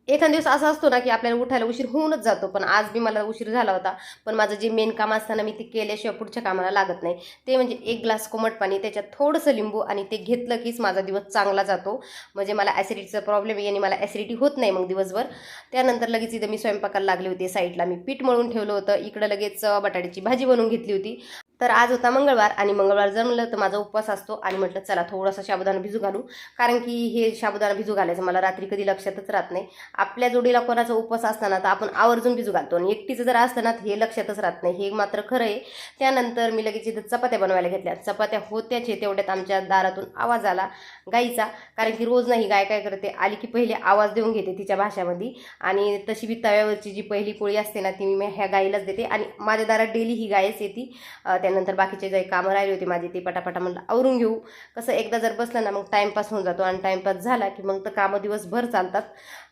एखाद दिवस असा असतो ना की आपल्याला उठायला उशीर होऊनच जातो, पण आज बी मला उशीर झाला होता. पण माझं जे मेन काम असताना मी ते केल्याशिवाय पुढच्या कामाला लागत नाही. ते म्हणजे एक ग्लास कोमट पाणी, त्याच्यात थोडंसं लिंबू, आणि ते घेतलं कीच माझा दिवस चांगला जातो. म्हणजे मला ॲसिडिटीचा प्रॉब्लेम आहे आणि मला ॲसिडिटी होत नाही मग दिवसभर. त्यानंतर लगेच इथं मी स्वयंपाकाला लागले होते. साईडला मी पीठ मळून ठेवलं होतं, इकडं लगेच बटाट्याची भाजी बनवून घेतली होती. तर आज होता मंगळवार, आणि मंगळवार जमलं तर माझा उपवास असतो, आणि म्हटलं चला थोडासा साबुदाणा भिजू घालू. कारण की हे साबुदाणा भिजू घालायचं मला रात्री कधी लक्षातच राहत नाही. आपल्या जोडीला कोणाचा उपवास असताना तर आपण आवर्जून भिजू घालतो, आणि एकटीचं जर असतं ना हे लक्षातच राहत नाही, हे मात्र खरं आहे. त्यानंतर मी लगेच इथं चपात्या बनवायला घेतल्या. चपात्या होत्याचे तेवढ्यात आमच्या दारातून आवाज आला गाईचा. कारण की रोज नाही गाय काय करते, आली की पहिले आवाज देऊन घेते तिच्या भाषामध्ये, आणि तशी बी तव्यावरची जी पहिली पोळी असते ना ती मी ह्या गाईलाच देते. आणि माझ्या दारात डेली ही गायच येते. त्यानंतर बाकीचे जे कामं राहिले होते माझे ते पटापटा म्हणलं आवरून घेऊ. कसं एकदा जर बसलं ना मग टाईमपास होऊन जातो, आणि टाईमपास झाला की मग तर कामं दिवसभर चालतात.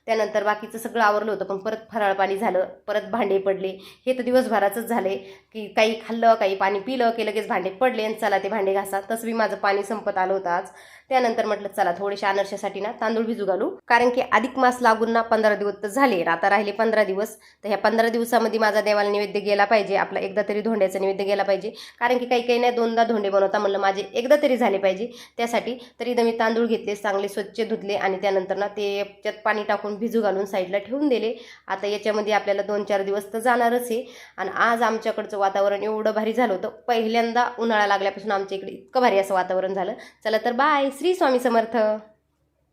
त्यानंतर बाकीचं सगळं आवरलं होतं, पण परत फराळ पाणी झालं, परत भांडे पडले. हे तर दिवसभराचंच झाले की काही खाल्लं काही पाणी पिलं की लगेच भांडे पडले, आणि चला ते भांडे घासा. तसं बी माझं पाणी संपत आलं होतं आज. त्यानंतर म्हटलं चला थोडेशा अनर्शासाठी ना तांदूळ भिजू घालू. कारण की अधिक मास लागून ना 15 दिवस तर झाले, आता राहिले 15 दिवस. तर ह्या 15 दिवसामध्ये माझा देवाला नैवेद्य गेला पाहिजे, आपला एकदा तरी धोंड्याचा नैवेद्य गेला पाहिजे. कारण की काही काही नाही दोनदा धोंडे बनवता, म्हणलं माझे एकदा तरी झाले पाहिजे. त्यासाठी तरी मी तांदूळ घेतले, चांगले स्वच्छ धुतले, आणि त्यानंतर ना ते त्यात पाणी टाकून भिजू घालून साईडला ठेवून दिले. आता याच्यामध्ये आपल्याला 2-4 दिवस तर जाणारच आहे. आणि आज आमच्याकडचं वातावरण एवढं भारी झालं होतं, पहिल्यांदा उन्हाळा लागल्यापासून आमच्या इकडे इतकं भारी असं वातावरण झालं. चला तर बाय, श्री स्वामी समर्थ.